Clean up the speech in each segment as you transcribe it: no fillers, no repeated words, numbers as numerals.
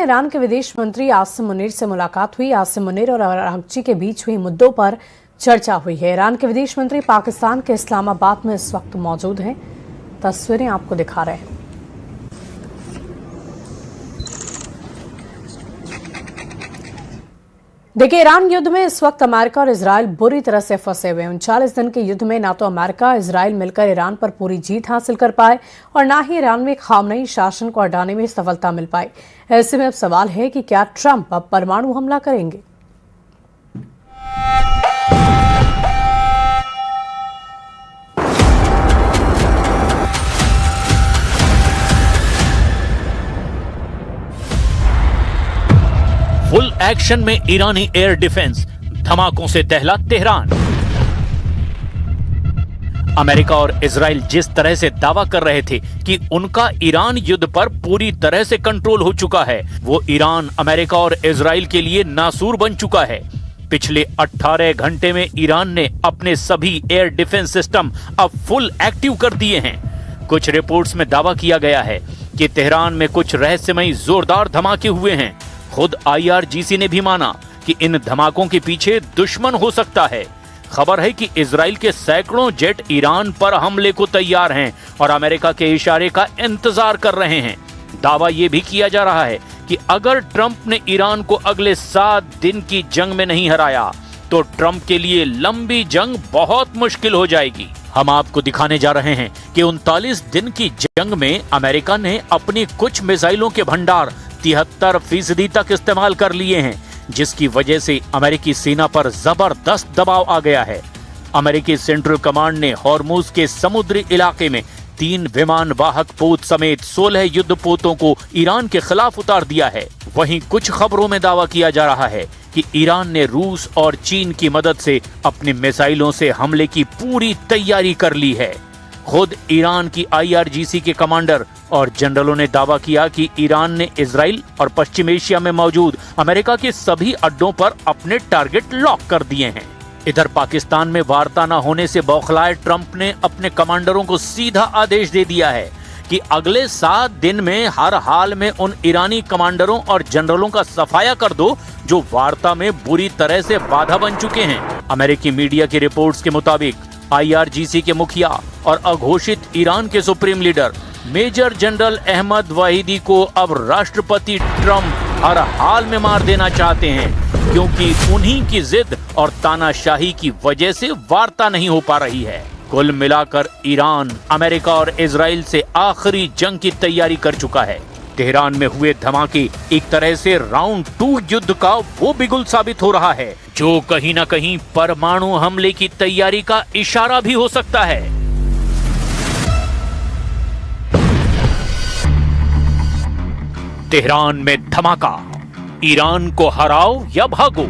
Iran के विदेश मंत्री आसिम मुनीर से मुलाकात हुई। आसिम मुनीर और अरागची के बीच हुई मुद्दों पर चर्चा हुई है। ईरान के विदेश मंत्री पाकिस्तान के इस्लामाबाद में इस वक्त मौजूद हैं। तस्वीरें आपको दिखा रहे हैं। देखिए, ईरान युद्ध में इस वक्त अमेरिका और इजराइल बुरी तरह से फंसे हुए हैं। 39 दिन के युद्ध में ना तो अमेरिका इजराइल मिलकर ईरान पर पूरी जीत हासिल कर पाए और ना ही ईरान में खामनेई शासन को हटाने में सफलता मिल पाई। ऐसे में अब सवाल है कि क्या ट्रंप अब परमाणु हमला करेंगे? फुल एक्शन में ईरानी एयर डिफेंस, धमाकों से दहला तेहरान। अमेरिका और इजराइल जिस तरह से दावा कर रहे थे कि उनका ईरान युद्ध पर पूरी तरह से कंट्रोल हो चुका है, वो ईरान अमेरिका और इजराइल के लिए नासूर बन चुका है। पिछले 18 घंटे में ईरान ने अपने सभी एयर डिफेंस सिस्टम अब फुल एक्टिव कर दिए हैं। कुछ रिपोर्ट्स में दावा किया गया है कि तेहरान में कुछ रहस्यमयी जोरदार धमाके हुए हैं। खुद IRGC ने भी माना कि इन धमाकों के पीछे दुश्मन हो सकता है। खबर है कि इजराइल के सैकड़ों जेट ईरान पर हमले को तैयार हैं और अमेरिका के इशारे का इंतजार कर रहे हैं। दावा यह भी किया जा रहा है कि अगर ट्रंप ने ईरान को अगले 7 दिन की जंग में नहीं हराया तो ट्रंप के लिए लंबी जंग बहुत मुश्किल हो जाएगी। हम आपको दिखाने जा रहे हैं कि 39 दिन की जंग में अमेरिका ने अपनी कुछ मिसाइलों के भंडार 73% तक इस्तेमाल कर लिए हैं, जिसकी वजह से अमेरिकी सेना पर जबरदस्त दबाव आ गया है। अमेरिकी सेंट्रल कमांड ने हॉर्मुज के समुद्री इलाके में 3 विमान वाहक पोत समेत 16 युद्धपोतों को ईरान के खिलाफ उतार दिया है। वहीं कुछ खबरों में दावा किया जा रहा है कि ईरान ने रूस और चीन की मदद से अपनी मिसाइलों से हमले की पूरी तैयारी कर ली है। खुद ईरान की IRGC के कमांडर और जनरलों ने दावा किया कि ईरान ने इजराइल और पश्चिम एशिया में मौजूद अमेरिका के सभी अड्डों पर अपने टारगेट लॉक कर दिए हैं। इधर पाकिस्तान में वार्ता न होने से बौखलाए ट्रंप ने अपने कमांडरों को सीधा आदेश दे दिया है कि अगले 7 दिन में हर हाल में उन ईरानी कमांडरों और जनरलों का सफाया कर दो जो वार्ता में बुरी तरह से बाधा बन चुके हैं। अमेरिकी मीडिया की रिपोर्ट्स के मुताबिक IRGC के मुखिया और अघोषित ईरान के supreme leader major general Ahmad Vahidi को अब राष्ट्रपति ट्रंप हर हाल में मार देना चाहते हैं, क्योंकि उन्हीं की जिद और तानाशाही की वजह से वार्ता नहीं हो पा रही है। कुल मिलाकर ईरान अमेरिका और इजराइल से आखिरी जंग की तैयारी कर चुका है। तेहरान में हुए धमाके एक तरह से राउंड 2 युद्ध का वो बिगुल साबित हो रहा है, जो कहीं न कहीं परमाणु हमले की तैयारी का इशारा भी हो सकता है। तेहरान में धमाका, ईरान को हराओ या भागो।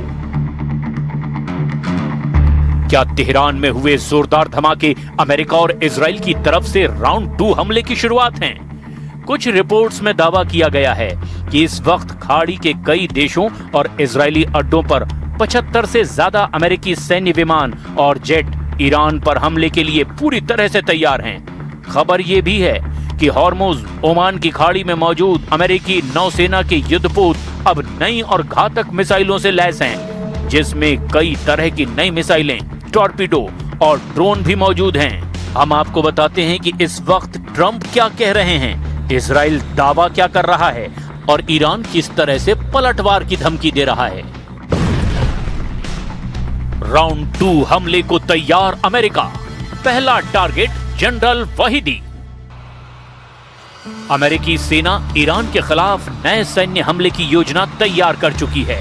क्या तेहरान में हुए जोरदार धमाके अमेरिका और इजराइल की तरफ से राउंड 2 हमले की शुरुआत हैं? कुछ रिपोर्ट्स में दावा किया गया है कि इस वक्त खाड़ी के कई देशों और इजरायली अड्डों पर 75 से ज्यादा अमेरिकी सैन्य विमान और जेट ईरान पर हमले के लिए पूरी तरह से तैयार हैं। खबर ये भी है कि हॉर्मुज ओमान की खाड़ी में मौजूद अमेरिकी नौसेना के युद्धपोत अब नई और घातक मिसाइलों से लैस हैं, जिसमें कई तरह की नई मिसाइलें, टॉर्पीडो और ड्रोन भी मौजूद हैं। हम आपको बताते हैं कि इस वक्त ट्रंप क्या कह रहे हैं, इजराइल दावा क्या कर रहा है और ईरान किस तरह से पलटवार की धमकी दे रहा है। राउंड 2 हमले को तैयार अमेरिका, पहला टारगेट जनरल वहीदी। अमेरिकी सेना ईरान के खिलाफ नए सैन्य हमले की योजना तैयार कर चुकी है।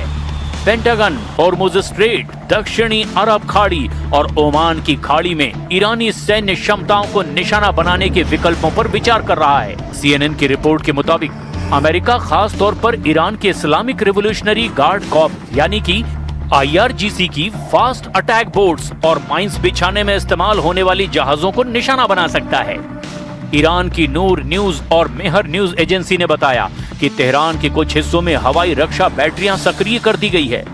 पेंटागन हॉर्मुज स्ट्रेट, दक्षिणी अरब खाड़ी और ओमान की खाड़ी में ईरानी सैन्य क्षमताओं को निशाना बनाने के विकल्पों पर विचार कर रहा है। CNN की रिपोर्ट के मुताबिक अमेरिका खास तौर पर ईरान के इस्लामिक रिवोल्यूशनरी गार्ड कॉर्प्स यानी कि IRGC की फास्ट अटैक बोट्स और माइंस बिछाने में इस्तेमाल होने वाली जहाजों को निशाना बना सकता है। ईरान की नूर न्यूज और मेहर न्यूज एजेंसी ने बताया कि तेहरान के कुछ हिस्सों में हवाई रक्षा बैटरियां सक्रिय कर दी गई है।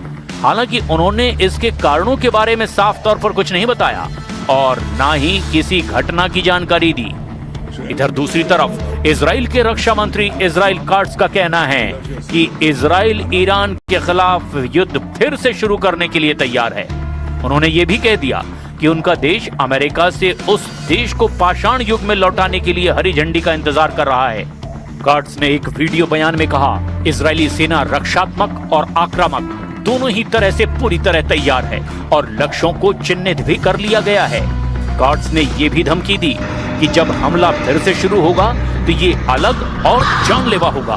हालांकि उन्होंने इसके कारणों के बारे में साफ तौर पर कुछ नहीं बताया और ना ही किसी घटना की जानकारी दी। इधर दूसरी तरफ इजराइल के रक्षा मंत्री इजराइल काट्स का कहना है कि इजराइल ईरान के खिलाफ युद्ध फिर से शुरू करने के लिए तैयार है। उन्होंने ये भी कह दिया कि उनका देश अमेरिका से उस देश को पाषाण युग में लौटाने के लिए हरी झंडी का इंतजार कर रहा है। काट्स ने एक वीडियो बयान में कहा, इजरायली सेना रक्षात्मक और आक्रामक दोनों ही तरह से पूरी तरह तैयार है और लक्ष्यों को चिन्हित भी कर लिया गया है। काट्स ने यह भी धमकी दी कि जब हमला फिर से शुरू होगा तो ये अलग और जानलेवा होगा।